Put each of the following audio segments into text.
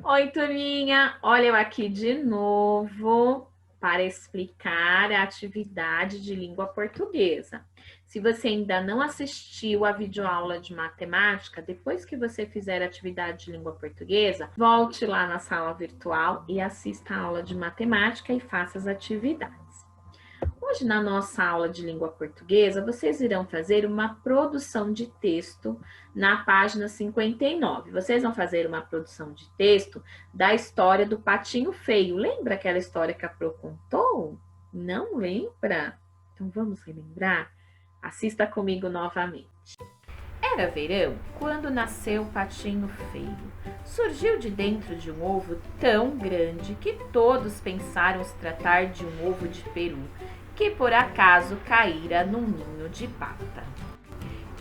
Oi, turminha! Olha eu aqui de novo para explicar a atividade de língua portuguesa. Se você ainda não assistiu a videoaula de matemática, depois que você fizer a atividade de língua portuguesa, volte lá na sala virtual e assista a aula de matemática e faça as atividades. Hoje, na nossa aula de língua portuguesa, vocês irão fazer uma produção de texto na página 59. Vocês vão fazer uma produção de texto da história do Patinho Feio. Lembra aquela história que a Pro contou? Não lembra? Então vamos relembrar? Assista comigo novamente. Era verão quando nasceu o Patinho Feio. Surgiu de dentro de um ovo tão grande que todos pensaram se tratar de um ovo de peru, que por acaso caíra num ninho de pata.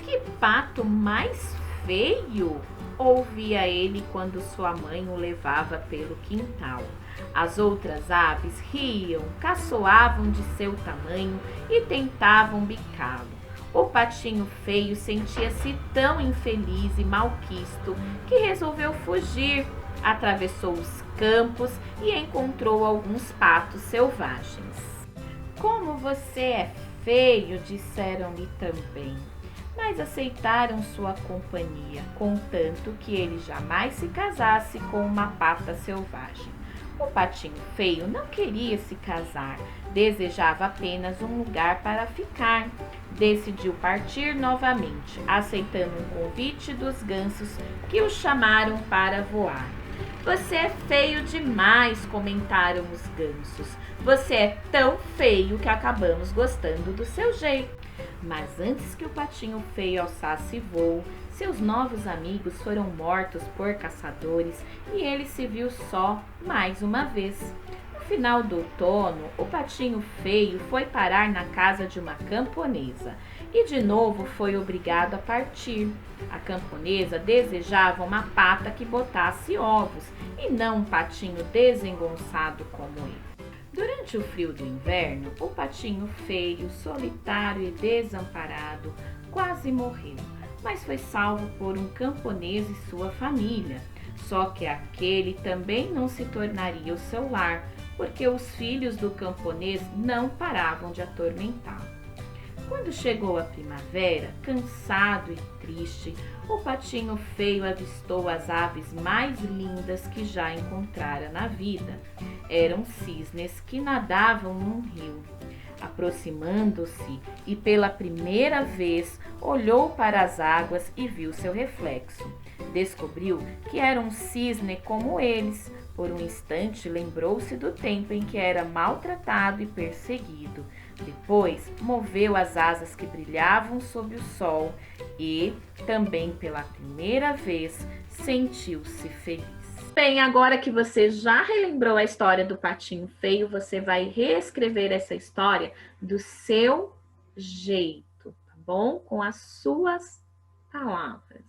Que pato mais feio! Ouvia ele quando sua mãe o levava pelo quintal. As outras aves riam, caçoavam de seu tamanho e tentavam bicá-lo. O patinho feio sentia-se tão infeliz e malquisto que resolveu fugir. Atravessou os campos e encontrou alguns patos selvagens. Como você é feio, disseram-lhe também, mas aceitaram sua companhia, contanto que ele jamais se casasse com uma pata selvagem. O patinho feio não queria se casar, desejava apenas um lugar para ficar. Decidiu partir novamente, aceitando um convite dos gansos que o chamaram para voar. Você é feio demais, comentaram os gansos. Você é tão feio que acabamos gostando do seu jeito. Mas antes que o patinho feio alçasse voo, seus novos amigos foram mortos por caçadores e ele se viu só mais uma vez. No final do outono, o patinho feio foi parar na casa de uma camponesa e de novo foi obrigado a partir. A camponesa desejava uma pata que botasse ovos e não um patinho desengonçado como ele. Durante o frio do inverno, o patinho feio, solitário e desamparado, quase morreu, mas foi salvo por um camponês e sua família. Só que aquele também não se tornaria o seu lar, porque os filhos do camponês não paravam de atormentá-lo. Quando chegou a primavera, cansado e triste, o patinho feio avistou as aves mais lindas que já encontrara na vida. Eram cisnes que nadavam num rio. Aproximando-se e pela primeira vez olhou para as águas e viu seu reflexo. Descobriu que era um cisne como eles. Por um instante lembrou-se do tempo em que era maltratado e perseguido. Depois moveu as asas que brilhavam sob o sol e, também pela primeira vez, sentiu-se feliz. Bem, agora que você já relembrou a história do patinho feio, você vai reescrever essa história do seu jeito, tá bom? Com as suas palavras.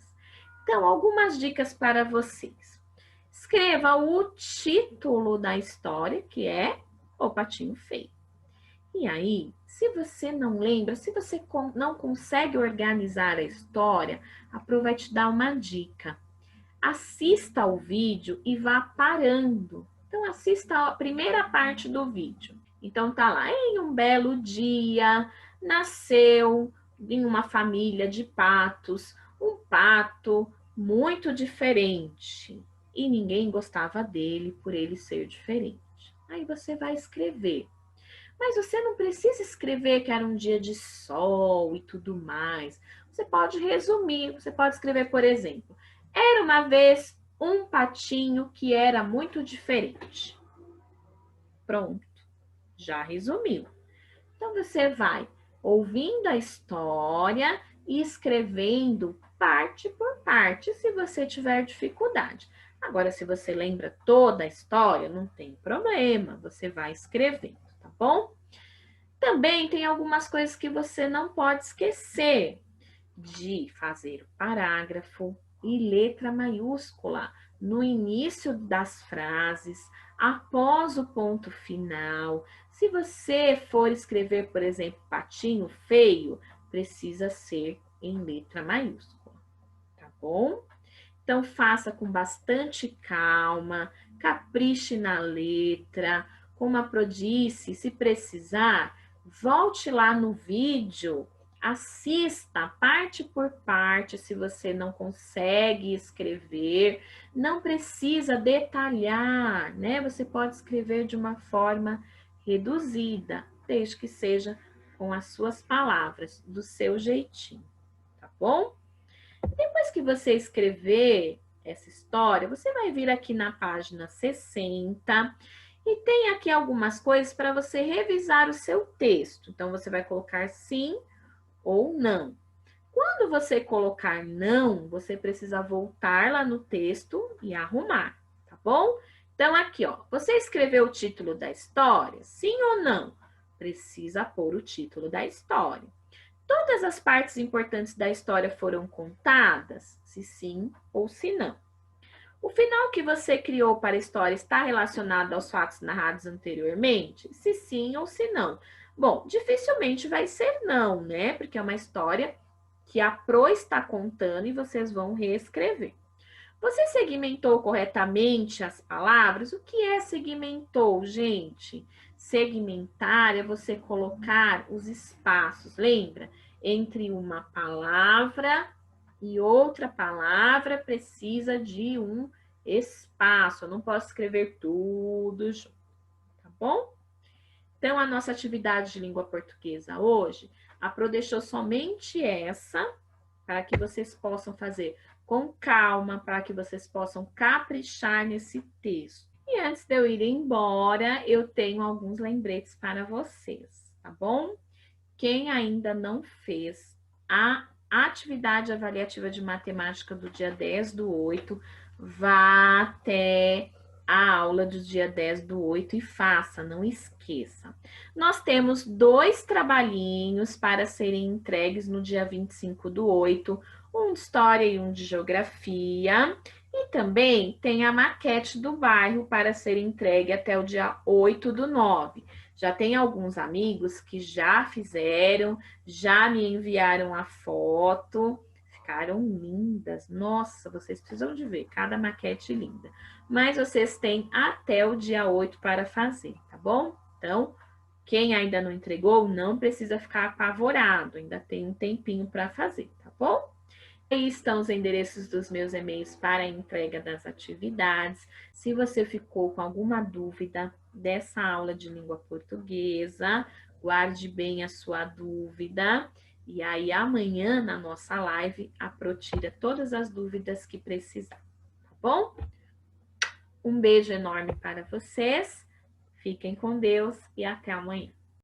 Então, algumas dicas para vocês. Escreva o título da história, que é O Patinho Feio. E aí, se você não lembra, se você não consegue organizar a história, a Pro vai te dar uma dica. Assista ao vídeo e vá parando. Então, assista a primeira parte do vídeo. Então, tá lá, em um belo dia, nasceu em uma família de patos, um pato muito diferente. E ninguém gostava dele por ele ser diferente. Aí você vai escrever. Mas você não precisa escrever que era um dia de sol e tudo mais. Você pode resumir, você pode escrever, por exemplo, era uma vez um patinho que era muito diferente. Pronto, já resumiu. Então você vai ouvindo a história e escrevendo parte por parte, se você tiver dificuldade. Agora, se você lembra toda a história, não tem problema, você vai escrevendo, tá bom? Também tem algumas coisas que você não pode esquecer de fazer o parágrafo e letra maiúscula no início das frases, após o ponto final. Se você for escrever, por exemplo, patinho feio, precisa ser em letra maiúscula, tá bom? Então, faça com bastante calma, capriche na letra. Como a Pro disse, se precisar, volte lá no vídeo, assista parte por parte, se você não consegue escrever. Não precisa detalhar, né? Você pode escrever de uma forma reduzida, desde que seja com as suas palavras, do seu jeitinho, tá bom? Depois que você escrever essa história, você vai vir aqui na página 60 e tem aqui algumas coisas para você revisar o seu texto. Então, você vai colocar sim ou não. Quando você colocar não, você precisa voltar lá no texto e arrumar, tá bom? Então, aqui, ó, você escreveu o título da história? Sim ou não? Precisa pôr o título da história. Todas as partes importantes da história foram contadas? Se sim ou se não. O final que você criou para a história está relacionado aos fatos narrados anteriormente? Se sim ou se não. Bom, dificilmente vai ser não, né? Porque é uma história que a Pro está contando e vocês vão reescrever. Você segmentou corretamente as palavras? O que é segmentou, gente? Segmentar é você colocar os espaços, lembra? Entre uma palavra e outra palavra precisa de um espaço. Eu não posso escrever tudo junto, tá bom? Então, a nossa atividade de língua portuguesa hoje, a Pro deixou somente essa, para que vocês possam fazer com calma, para que vocês possam caprichar nesse texto. E antes de eu ir embora, eu tenho alguns lembretes para vocês, tá bom? Quem ainda não fez a atividade avaliativa de matemática do dia 10/8, vá até a aula do dia 10/8 e faça, não esqueça. Nós temos 2 trabalhinhos para serem entregues no dia 25/8, um de história e um de geografia. E também tem a maquete do bairro para ser entregue até o dia 8/9. Já tem alguns amigos que já fizeram, já me enviaram a foto, ficaram lindas. Nossa, vocês precisam de ver, cada maquete linda. Mas vocês têm até o dia 8 para fazer, tá bom? Então, quem ainda não entregou, não precisa ficar apavorado, ainda tem um tempinho para fazer, tá bom? Aí estão os endereços dos meus e-mails para a entrega das atividades. Se você ficou com alguma dúvida dessa aula de língua portuguesa, guarde bem a sua dúvida. E aí amanhã, na nossa live, a Pro tira todas as dúvidas que precisar, tá bom? Um beijo enorme para vocês. Fiquem com Deus e até amanhã.